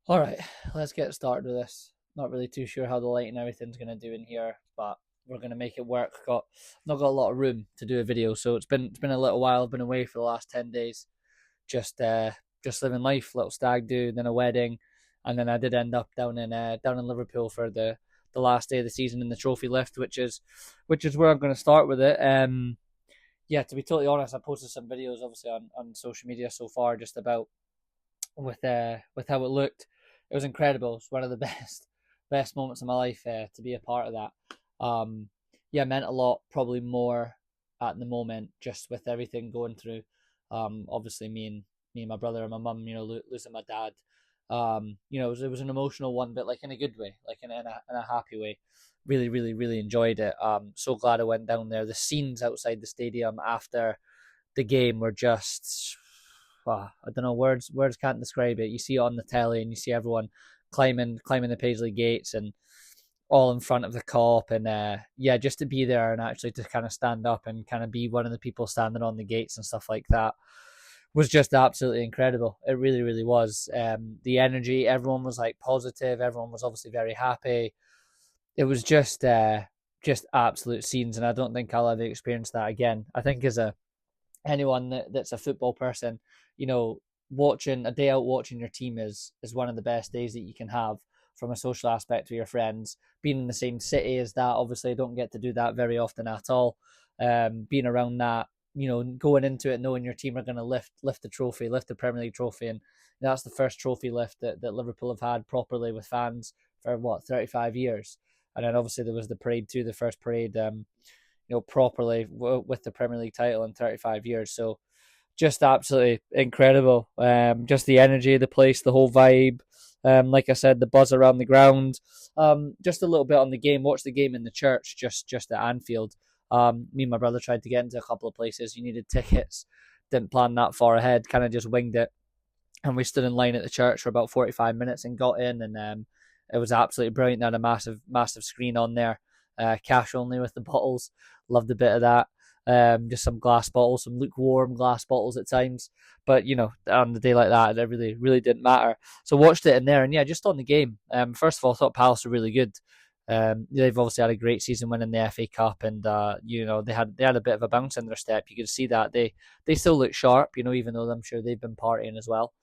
All right, let's get started with this. Not really too sure how the light and everything's gonna do in here, but we're gonna make it work. Got not got a lot of room to do a video, so it's been a little while. I've been away for the last 10 days, just uh just living life. Little stag do, then a wedding, and then I did end up down in Liverpool for the last day of the season in the trophy lift, which is where I'm gonna start with it. Yeah, to be totally honest, I posted some videos obviously on social media so far just about with how it looked. It was incredible. It's one of the best moments of my life to be a part of that. Yeah, it meant a lot. Probably more at the moment, just with everything going through. Obviously, me and my brother and my mum, losing my dad. It was an emotional one, but like in a good way, like in a happy way. Really, really, really enjoyed it. So glad I went down there. The scenes outside the stadium after the game were just, I don't know, words can't describe it. You see it on the telly and you see everyone climbing the Paisley gates and all in front of the cop, and yeah, just to be there and actually to kind of stand up and kind of be one of the people standing on the gates and stuff like that was just absolutely incredible. It really, really was. The energy, everyone was like positive, everyone was obviously very happy. It was just absolute scenes, and I don't think I'll ever experience that again. I think as a anyone that's a football person, watching a day out watching your team is one of the best days that you can have from a social aspect with your friends. Being in the same city as that, obviously, I don't get to do that very often at all. Being around that, going into it knowing your team are going to lift the trophy, lift the Premier League trophy, and that's the first trophy lift that Liverpool have had properly with fans for 35 years. And then obviously there was the parade too, the first parade properly with the Premier League title in 35 years. So just absolutely incredible. Just the energy of the place, the whole vibe. Like I said, the buzz around the ground. Just a little bit on the game. Watch the game in the church, just at Anfield. Me and my brother tried to get into a couple of places. You needed tickets. Didn't plan that far ahead. Kind of just winged it, and we stood in line at the church for about 45 minutes and got in, and it was absolutely brilliant. They had a massive screen on there, cash only with the bottles. Loved a bit of that. Just some glass bottles, some lukewarm glass bottles at times. But on the day like that, it really didn't matter. So watched it in there, and yeah, just on the game. First of all, I thought Palace were really good. They've obviously had a great season winning the FA Cup, and they had a bit of a bounce in their step. You could see that they still look sharp, even though I'm sure they've been partying as well.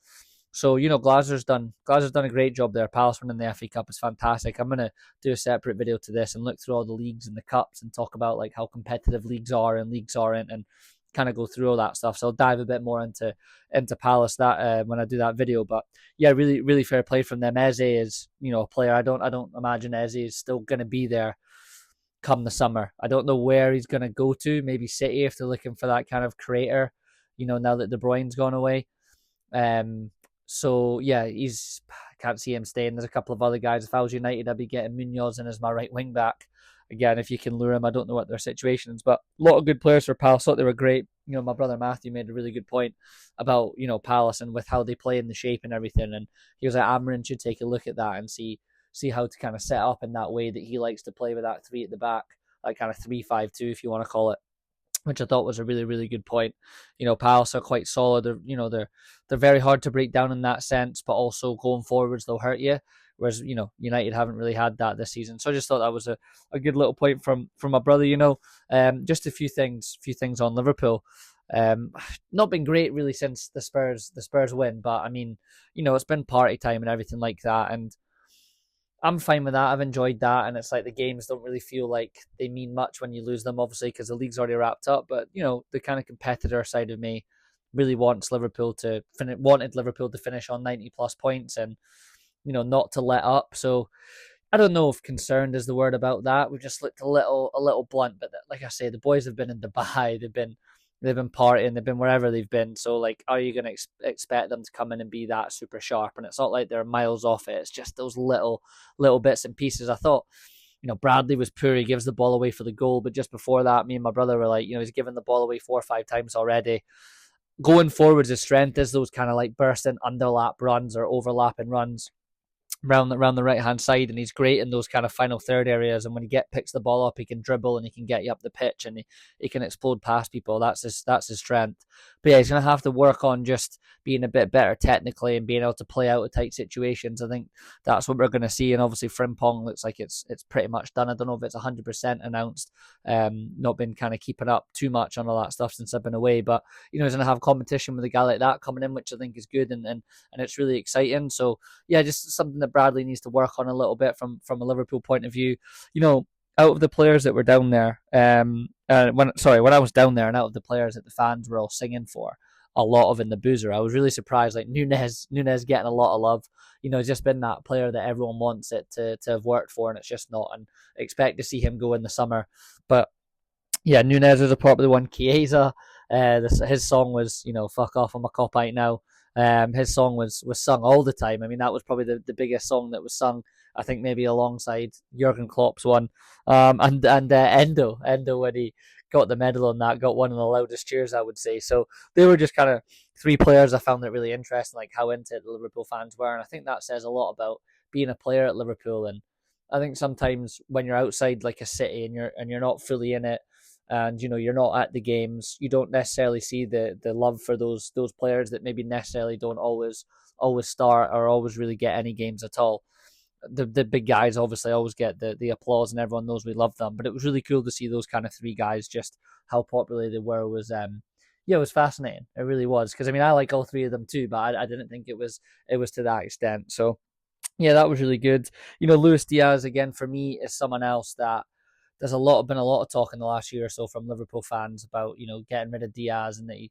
So Glazer's done a great job there. Palace winning the FA Cup is fantastic. I'm gonna do a separate video to this and look through all the leagues and the cups and talk about like how competitive leagues are and leagues aren't, and kind of go through all that stuff. So I'll dive a bit more into Palace that when I do that video. But yeah, really really fair play from them. Eze is a player. I don't imagine Eze is still gonna be there come the summer. I don't know where he's gonna go to. Maybe City if they're looking for that kind of creator. Now that De Bruyne's gone away. Um, so yeah, I can't see him staying. There's a couple of other guys. If I was United, I'd be getting Munoz in as my right wing back. Again, if you can lure him, I don't know what their situation is, but a lot of good players for Palace. Thought they were great. My brother Matthew made a really good point about Palace and with how they play in the shape and everything. And he was like, Amarin should take a look at that and see how to kind of set up in that way that he likes to play with that three at the back, like kind of 3-5-2 if you want to call it, which I thought was a really, really good point. Palace are quite solid. They're very hard to break down in that sense, but also going forwards they'll hurt you. Whereas United haven't really had that this season. So I just thought that was a good little point from my brother. Just a few things on Liverpool. Not been great really since the Spurs win, but I mean, it's been party time and everything like that, and I'm fine with that. I've enjoyed that, and it's like the games don't really feel like they mean much when you lose them, obviously, because the league's already wrapped up. But the kind of competitor side of me really wanted Liverpool to finish on 90 plus points and not to let up. So I don't know if concerned is the word about that. We've just looked a little blunt, but like I say, the boys have been in Dubai. They've been partying, they've been wherever they've been. So, like, are you going to expect them to come in and be that super sharp? And it's not like they're miles off it. It's just those little bits and pieces. I thought, Bradley was poor. He gives the ball away for the goal. But just before that, me and my brother were like, he's given the ball away 4 or 5 times already. Going forwards, his strength is those kind of like bursting underlap runs or overlapping runs. around the right hand side, and he's great in those kind of final third areas. And when picks the ball up, he can dribble and he can get you up the pitch, and he can explode past people. That's his strength. But yeah, he's gonna have to work on just being a bit better technically and being able to play out of tight situations. I think that's what we're gonna see. And obviously Frimpong looks like it's pretty much done. I don't know if it's 100% announced. Not been kind of keeping up too much on all that stuff since I've been away, but he's gonna have competition with a guy like that coming in, which I think is good, and it's really exciting. So yeah, just something that Bradley needs to work on a little bit from a Liverpool point of view. Out of the players that were down there, when I was down there, and out of the players that the fans were all singing for, a lot of in the boozer, I was really surprised. Like Nunes getting a lot of love. Just been that player that everyone wants it to have worked for, and it's just not. And expect to see him go in the summer, but yeah, Nunes was a popular one. Chiesa, his song was, fuck off, I'm a cop out now. His song was sung all the time. I mean, that was probably the biggest song that was sung, I think maybe alongside Jurgen Klopp's one. And Endo when he got the medal on that, got one of the loudest cheers, I would say. So they were just kind of three players I found that really interesting, like how into it the Liverpool fans were. And I think that says a lot about being a player at Liverpool. And I think sometimes when you're outside like a city and you're not fully in it, and you're not at the games, you don't necessarily see the love for those players that maybe necessarily don't always start or always really get any games at all. The big guys obviously always get the applause, and everyone knows we love them, but it was really cool to see those kind of three guys, just how popular they were. Was it was fascinating. It really was, because I mean I like all three of them too, but I didn't think it was to that extent. So yeah, that was really good. Luis Diaz again for me is someone else that there's been a lot of talk in the last year or so from Liverpool fans about getting rid of Diaz, and that he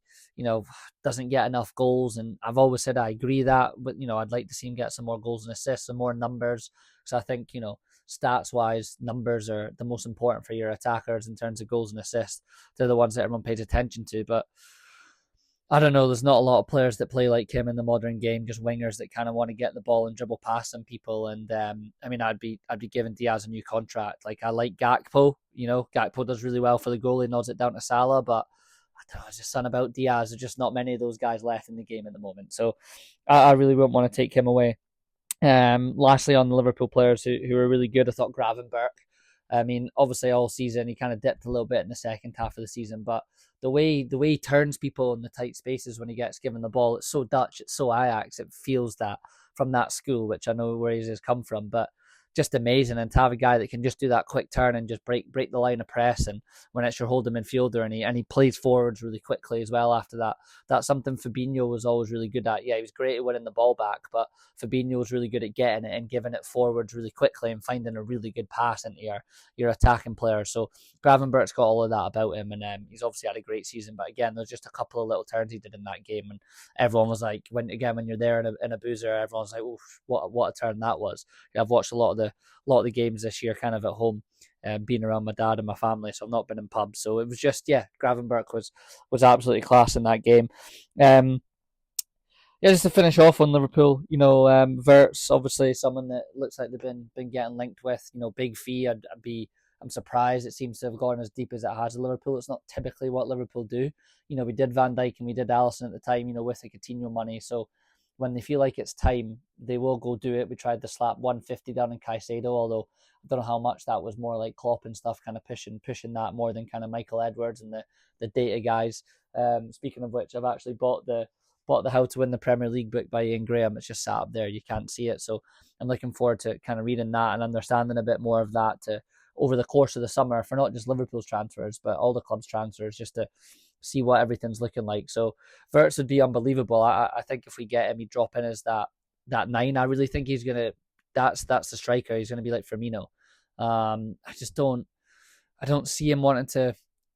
doesn't get enough goals. And I've always said I agree that, but I'd like to see him get some more goals and assists and more numbers, because I think stats wise, numbers are the most important for your attackers in terms of goals and assists. They're the ones that everyone pays attention to, but I don't know. There's not a lot of players that play like him in the modern game. Just wingers that kind of want to get the ball and dribble past some people. And I mean, I'd be giving Diaz a new contract. Like I like Gakpo. Gakpo does really well for the goal. He nods it down to Salah, but I don't know. It's just something about Diaz. There's just not many of those guys left in the game at the moment. So I really wouldn't want to take him away. Lastly, on the Liverpool players who are really good, I thought Gravenberch. I mean, obviously all season he kind of dipped a little bit in the second half of the season, but the way he turns people in the tight spaces when he gets given the ball, it's so Dutch, it's so Ajax, it feels that from that school, which I know where he's come from, but just amazing. And to have a guy that can just do that quick turn and just break the line of press, and when it's your holding midfielder, and he plays forwards really quickly as well after that. That's something Fabinho was always really good at. Yeah, he was great at winning the ball back, but Fabinho was really good at getting it and giving it forwards really quickly and finding a really good pass into your attacking player. So Gravenberch's got all of that about him, and he's obviously had a great season. But again, there's just a couple of little turns he did in that game, and everyone was like, when you're there in a boozer, everyone's like, "Oof, what a turn that was." I've watched a lot of the games this year kind of at home, being around my dad and my family, so I've not been in pubs. So it was just, Gravenberch was absolutely class in that game. Just to finish off on Liverpool, Verts, obviously someone that looks like they've been getting linked with, big fee. I'm surprised it seems to have gone as deep as it has at Liverpool. It's not typically what Liverpool do. We did Van Dijk and we did Alisson at the time, with the Coutinho money. So when they feel like it's time, they will go do it. We tried to slap 150 down in Caicedo, although I don't know how much that was more like Klopp and stuff, kind of pushing that more than kind of Michael Edwards and the data guys. Speaking of which, I've actually bought the How to Win the Premier League book by Ian Graham. It's just sat up there. You can't see it. So I'm looking forward to kind of reading that and understanding a bit more of that over the course of the summer for not just Liverpool's transfers, but all the clubs' transfers, just to see what everything's looking like. So Verts would be unbelievable. I think if we get him, he'd drop in as that 9. I really think he's gonna. That's the striker. He's gonna be like Firmino. I don't see him wanting to.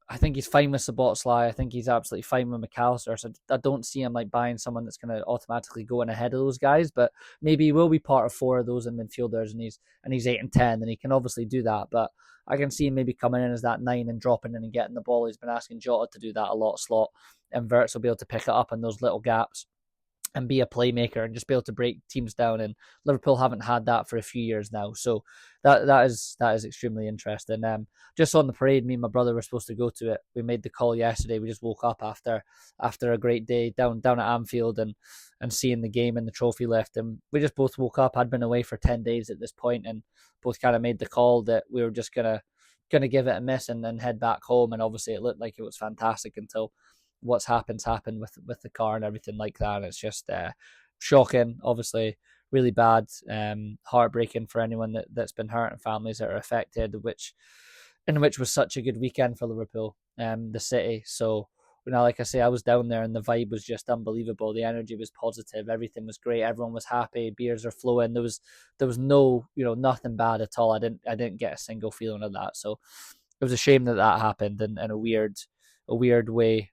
I think he's fine with Szoboszlai. I think he's absolutely fine with McAllister. So I don't see him like buying someone that's going to automatically go in ahead of those guys. But maybe he will be part of 4 of those in midfielders, and he's 8 and 10, and he can obviously do that. But I can see him maybe coming in as that 9 and dropping in and getting the ball. He's been asking Jota to do that a lot, slot, and Verts will be able to pick it up in those little gaps. and be a playmaker and just be able to break teams down. And Liverpool haven't had that for a few years now, so that is extremely interesting. Just on the parade, me and my brother were supposed to go to it. We made the call yesterday. We just woke up after a great day down at Anfield and seeing the game and the trophy lift, and we just both woke up. I'd been away for 10 days at this point, and both kind of made the call that we were just gonna give it a miss and then head back home. And obviously it looked like it was fantastic until what's happened with the car and everything like that. And it's just shocking, obviously really bad, heartbreaking for anyone that's been hurt and families that are affected, which was such a good weekend for Liverpool, the city. So like I say, I was down there and the vibe was just unbelievable. The energy was positive, everything was great, everyone was happy, beers are flowing. There was no, nothing bad at all. I didn't get a single feeling of that. So it was a shame that happened, and a weird way,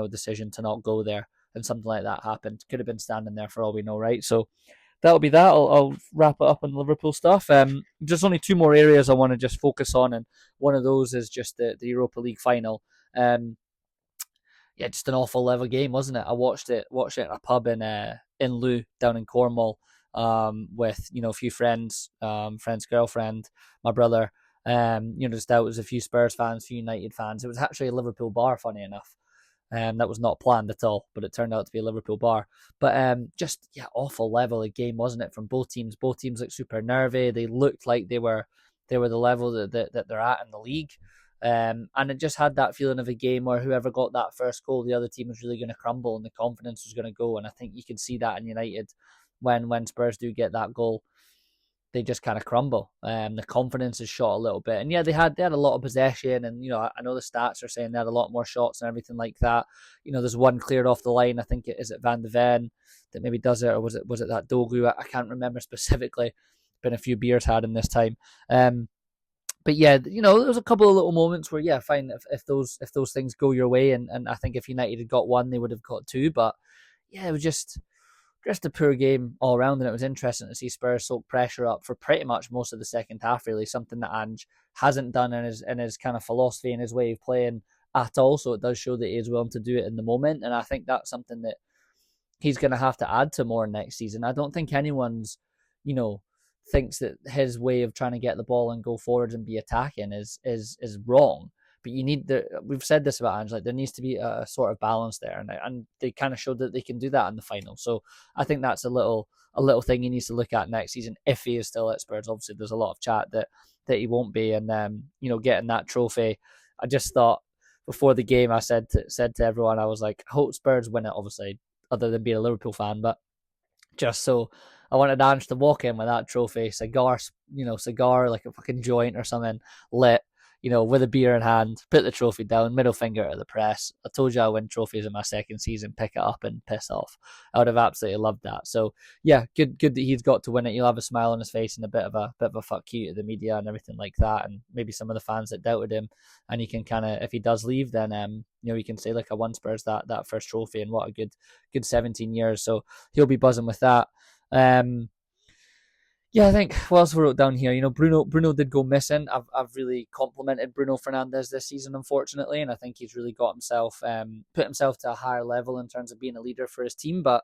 decision to not go there, and something like that happened. Could have been standing there for all we know, right? So that'll be that. I'll wrap it up on Liverpool stuff. Just only two more areas I want to just focus on, and one of those is just the Europa League final. Yeah, just an awful level game, wasn't it? I watched it in a pub in Lou down in Cornwall, with a few friends, friend's girlfriend, my brother. Just out was a few Spurs fans, a few United fans. It was actually a Liverpool bar, funny enough. That was not planned at all, but it turned out to be a Liverpool bar. But just awful level of game, wasn't it, from both teams? Both teams looked super nervy. They looked like they were the level that they're at in the league. And it just had that feeling of a game where whoever got that first goal, the other team was really going to crumble and the confidence was going to go. And I think you can see that in United when Spurs do get that goal. They just kind of crumble. The confidence is shot a little bit, and they had a lot of possession, and I know the stats are saying they had a lot more shots and everything like that. There's one cleared off the line. I think it Van de Ven that maybe does it, or was it that Dogu? I can't remember specifically. Been a few beers had in this time. But there was a couple of little moments where fine, if those things go your way, and I think if United had got one, they would have got two. But it was just a poor game all around, and it was interesting to see Spurs soak pressure up for pretty much most of the second half, really, something that Ange hasn't done in his kind of philosophy and his way of playing at all. So it does show that he is willing to do it in the moment, and I think that's something that he's going to have to add to more next season. I don't think anyone's, thinks that his way of trying to get the ball and go forwards and be attacking is wrong. But we've said this about Ange, like there needs to be a sort of balance there, and they kind of showed that they can do that in the final. So I think that's a little thing he needs to look at next season if he is still at Spurs. Obviously, there's a lot of chat that he won't be, and getting that trophy. I just thought before the game, I said to everyone, I was like, I hope Spurs win it. Obviously, other than being a Liverpool fan, but just so I wanted Ange to walk in with that trophy, cigar like a fucking joint or something, lit, with a beer in hand, put the trophy down, middle finger to the press. I told you I win trophies in my second season, pick it up and piss off. I would have absolutely loved that. So good that he's got to win it. He'll have a smile on his face and a bit of a fuck you to the media and everything like that, and maybe some of the fans that doubted him. And he can kind of, if he does leave, then he can say, like, I won Spurs that first trophy, and what a good 17 years. So he'll be buzzing with that. I think what else we wrote down here? Bruno did go missing. I've really complimented Bruno Fernandes this season, unfortunately, and I think he's really got himself put himself to a higher level in terms of being a leader for his team. But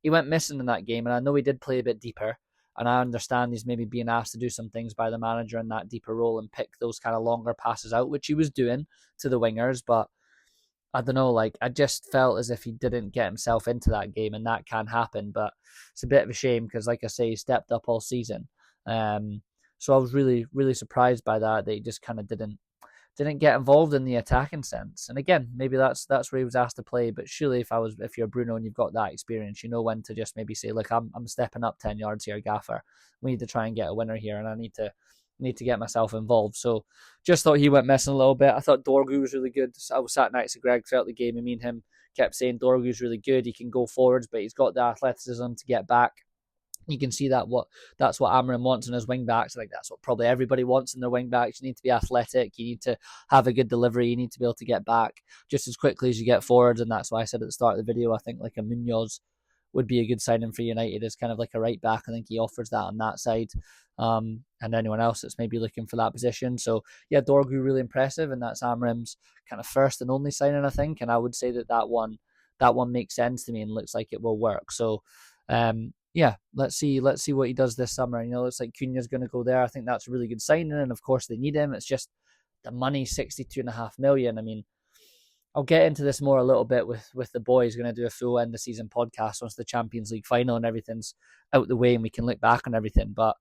he went missing in that game, and I know he did play a bit deeper. And I understand he's maybe being asked to do some things by the manager in that deeper role and pick those kind of longer passes out, which he was doing to the wingers. But I don't know, like, I just felt as if he didn't get himself into that game, and that can happen. But it's a bit of a shame because, like I say, he stepped up all season. So I was really, really surprised by that he just kind of didn't get involved in the attacking sense. And again, maybe that's where he was asked to play. But surely if you're Bruno and you've got that experience, you know when to just maybe say, look, I'm stepping up 10 yards here, gaffer. We need to try and get a winner here, and I need to get myself involved. So just thought he went missing a little bit. I thought Dorgu was really good. I was sat next to Greg throughout the game, and me and him kept saying Dorgu's really good. He can go forwards, but he's got the athleticism to get back. You can see that's what Amram wants in his wing backs. I think that's what probably everybody wants in their wing backs. You need to be athletic. You need to have a good delivery. You need to be able to get back just as quickly as you get forwards. And that's why I said at the start of the video, I think like a Munoz would be a good signing for United as kind of like a right back. I think he offers that on that side. And anyone else that's maybe looking for that position. So Dorgu really impressive, and that's Amram's kind of first and only signing, I think. And I would say that one that one makes sense to me and looks like it will work. So, yeah, let's see what he does this summer. You know, looks like Cunha's going to go there. I think that's a really good signing, and of course they need him. It's just the money, 62.5 million. I mean, I'll get into this more a little bit with the boys. Going to do a full end of season podcast once the Champions League final and everything's out the way and we can look back on everything. But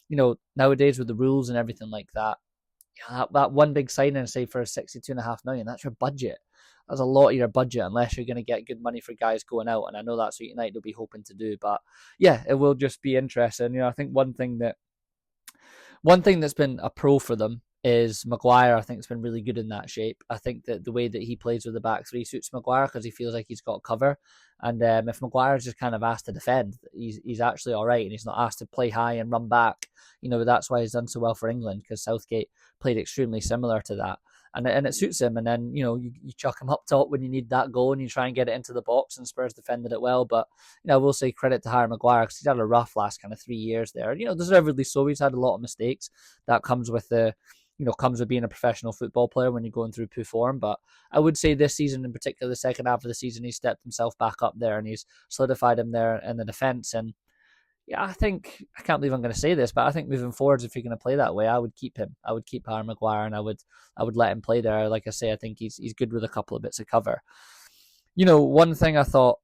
you know, nowadays with the rules and everything like that, yeah, that one big signing, say for 62.5 million, that's your budget. That's a lot of your budget unless you're going to get good money for guys going out. And I know that's what United will be hoping to do. But yeah, it will just be interesting. You know, I think one thing that's been a pro for them is Maguire. I think it's been really good in that shape. I think that the way that he plays with the back three suits Maguire because he feels like he's got cover. And if Maguire's just kind of asked to defend, he's actually all right, and he's not asked to play high and run back. You know, that's why he's done so well for England, because Southgate played extremely similar to that. And it suits him. And then, you know, you chuck him up top when you need that goal and you try and get it into the box, and Spurs defended it well. But, you know, I will say credit to Harry Maguire because he's had a rough last kind of 3 years there. You know, deservedly so. He's had a lot of mistakes. That comes with being a professional football player when you're going through poor form. But I would say this season in particular, the second half of the season, he stepped himself back up there and he's solidified him there in the defence. And yeah, I can't believe I'm going to say this, but I think moving forwards, if you're going to play that way, I would keep him. I would keep Harry Maguire, and I would let him play there. Like I say, I think he's good with a couple of bits of cover. You know, one thing I thought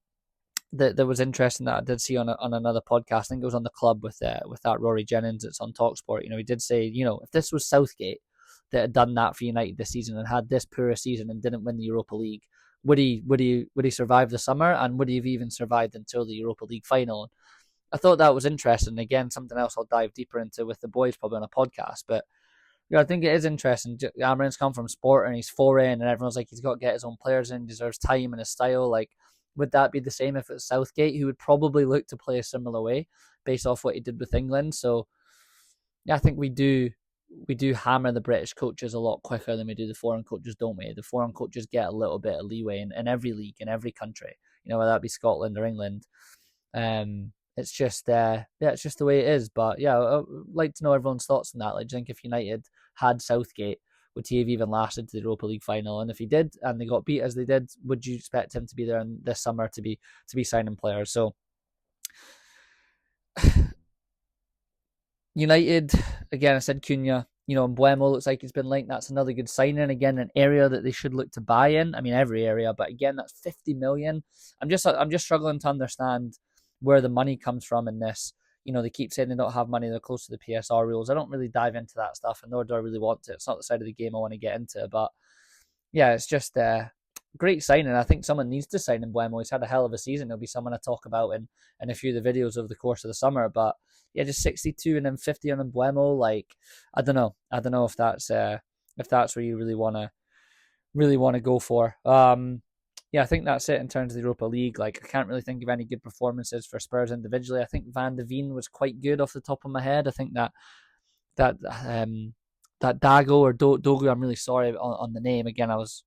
that was interesting that I did see on another podcast, I think it was on the club with that Rory Jennings. It's on TalkSport. You know, he did say, you know, if this was Southgate that had done that for United this season and had this poor season and didn't win the Europa League, would he survive the summer, and would he have even survived until the Europa League final? I thought that was interesting. Again, something else I'll dive deeper into with the boys probably on a podcast. But you know, I think it is interesting. Amarin's come from sport and he's foreign, and everyone's like, he's got to get his own players in, deserves time and his style. Like, would that be the same if it's Southgate, who would probably look to play a similar way based off what he did with England? So yeah, I think we do hammer the British coaches a lot quicker than we do the foreign coaches, don't we? The foreign coaches get a little bit of leeway in every league, in every country, you know, whether that be Scotland or England. It's just it's just the way it is. But yeah, I'd like to know everyone's thoughts on that. Like, do you think if United had Southgate, would he have even lasted to the Europa League final? And if he did, and they got beat as they did, would you expect him to be there this summer to be signing players? So United, again, I said Cunha. You know, Mbeumo looks like he's been linked. That's another good signing. Again, an area that they should look to buy in. I mean, every area, but again, that's 50 million. I'm just struggling to understand where the money comes from in this. You know, they keep saying they don't have money, they're close to the PSR rules. I don't really dive into that stuff, and nor do I really want to. It's not the side of the game I want to get into. But yeah, it's just great signing. I think someone needs to sign Mbeumo. He's had a hell of a season. He'll be someone I talk about in a few of the videos over the course of the summer. But yeah, just 62 and then 50 on Mbeumo. Like, I don't know if that's where you really want to go for. Yeah, I think that's it in terms of the Europa League. Like, I can't really think of any good performances for Spurs individually. I think Van de Ven was quite good off the top of my head. I think that Dago or Dogu, I'm really sorry on the name. Again, I was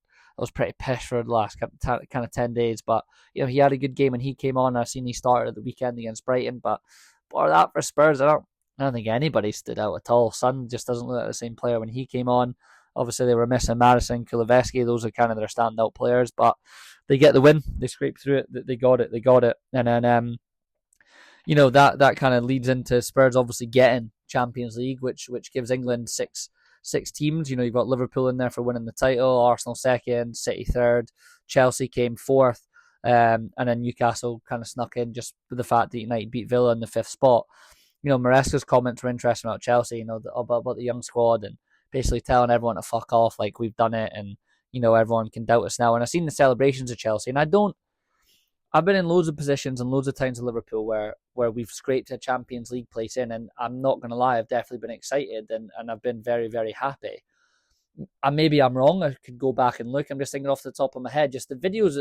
pretty pissed for the last kind of 10 days. But, you know, he had a good game when he came on. I've seen he started at the weekend against Brighton. But for that, for Spurs, I don't think anybody stood out at all. Son just doesn't look like the same player when he came on. Obviously, they were missing Madison, Kuleveski. Those are kind of their standout players. But they get the win. They scraped through it. They got it. And then, you know, that kind of leads into Spurs obviously getting Champions League, which gives England six teams. You know, you've got Liverpool in there for winning the title, Arsenal second, City third, Chelsea came fourth, and then Newcastle kind of snuck in just with the fact that United beat Villa in the fifth spot. You know, Maresca's comments were interesting about Chelsea, you know, about the young squad and basically telling everyone to fuck off, like we've done it, and you know, everyone can doubt us now. And I've seen the celebrations of Chelsea, and I've been in loads of positions and loads of times in Liverpool where we've scraped a Champions League place in, and I'm not going to lie, I've definitely been excited and I've been very, very happy. And maybe I'm wrong, I could go back and look. I'm just thinking off the top of my head, just the videos,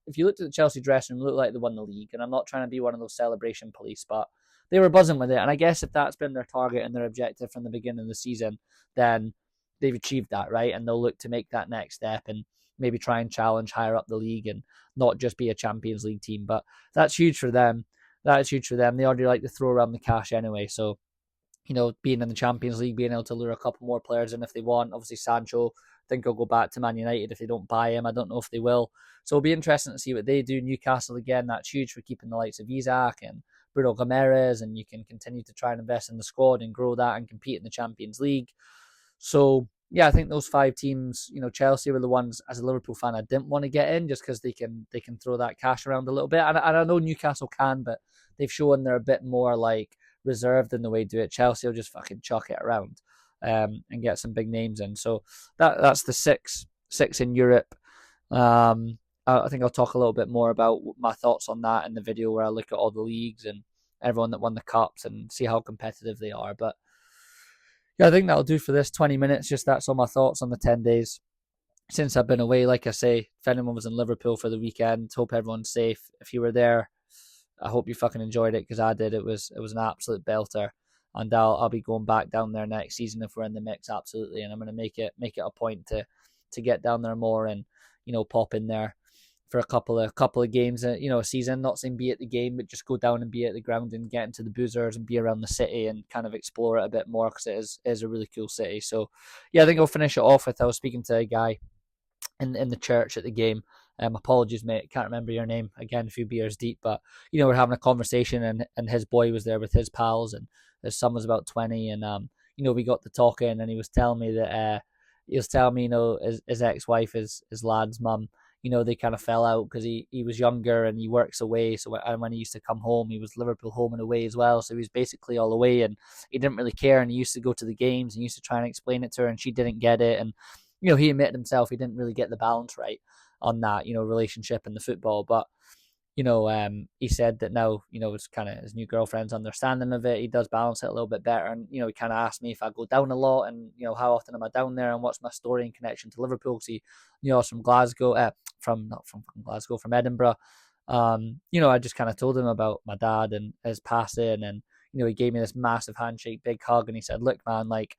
if you looked at the Chelsea dressing room, it looked like they won the league, and I'm not trying to be one of those celebration police, but they were buzzing with it. And I guess if that's been their target and their objective from the beginning of the season, then they've achieved that, right? And they'll look to make that next step and maybe try and challenge higher up the league and not just be a Champions League team. But that's huge for them. That is huge for them. They already like to throw around the cash anyway. So, you know, being in the Champions League, being able to lure a couple more players in if they want. Obviously, Sancho, think he'll go back to Man United if they don't buy him. I don't know if they will. So it'll be interesting to see what they do. Newcastle, again, that's huge for keeping the likes of Isaac and Bruno Gomes, and you can continue to try and invest in the squad and grow that and compete in the Champions League. So yeah, I think those 5 teams, Chelsea were the ones, as a Liverpool fan, I didn't want to get in, just because they can throw that cash around a little bit. And I know Newcastle can, but they've shown they're a bit more like reserved in the way they do it. Chelsea will just fucking chuck it around and get some big names in. So that's the six in Europe. I think I'll talk a little bit more about my thoughts on that in the video where I look at all the leagues and everyone that won the cups and see how competitive they are. But yeah, I think that'll do for this 20 minutes. Just that's all my thoughts on the 10 days since I've been away. Like I say, if anyone was in Liverpool for the weekend, hope everyone's safe. If you were there, I hope you fucking enjoyed it, because I did. It was an absolute belter, and I'll be going back down there next season if we're in the mix, absolutely. And I'm going to make it a point to get down there more and pop in there for a couple of games, a season. Not saying be at the game, but just go down and be at the ground and get into the boozers and be around the city and kind of explore it a bit more, because it is a really cool city. So yeah, I think I'll finish it off with, I was speaking to a guy in the church at the game. Apologies, mate, can't remember your name. Again, a few beers deep, but we're having a conversation, and his boy was there with his pals, and his son was about 20, and we got to talking, and he was telling me that his ex-wife, his lad's mum, they kind of fell out because he was younger and he works away. So when he used to come home, he was Liverpool home and away as well. So he was basically all away, and he didn't really care. And he used to go to the games and used to try and explain it to her, and she didn't get it. And he admitted himself he didn't really get the balance right on that relationship and the football. But he said that now, it's kind of his new girlfriend's understanding of it. He does balance it a little bit better. And, he kind of asked me if I go down a lot and, how often am I down there and what's my story and connection to Liverpool. Because he, I was from Glasgow, from Edinburgh. I just kind of told him about my dad and his passing, and, he gave me this massive handshake, big hug. And he said, look, man, like,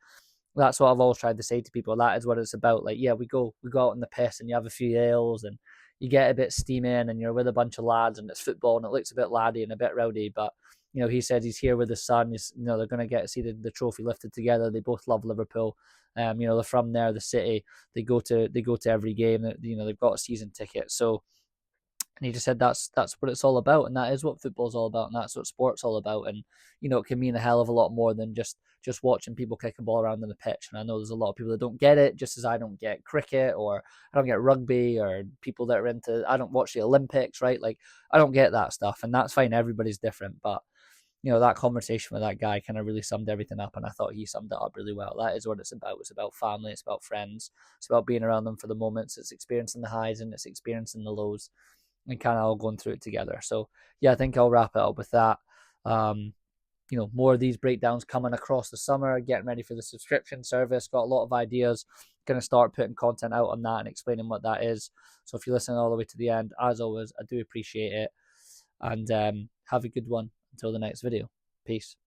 that's what I've always tried to say to people. That is what it's about. Like, yeah, we go out in the piss and you have a few ales and you get a bit steaming and you're with a bunch of lads and it's football and it looks a bit laddie and a bit rowdy. But, he said he's here with his son. They're going to get to see the trophy lifted together. They both love Liverpool. They're from there, the city. They go to every game. They've got a season ticket. So, and he just said that's what it's all about, and that is what football's all about, and that's what sport's all about. And it can mean a hell of a lot more than just watching people kick a ball around on the pitch. And I know there's a lot of people that don't get it, just as I don't get cricket, or I don't get rugby, or people that are into, I don't watch the Olympics, right? Like, I don't get that stuff, and that's fine. Everybody's different. But that conversation with that guy kind of really summed everything up, and I thought he summed it up really well. That is what it's about. It's about family. It's about friends. It's about being around them for the moments. It's experiencing the highs and it's experiencing the lows, and kind of all going through it together. So yeah, I think I'll wrap it up with that. More of these breakdowns coming across the summer, getting ready for the subscription service. Got a lot of ideas. Going to start putting content out on that and explaining what that is. So if you're listening all the way to the end, as always, I do appreciate it. And have a good one until the next video. Peace.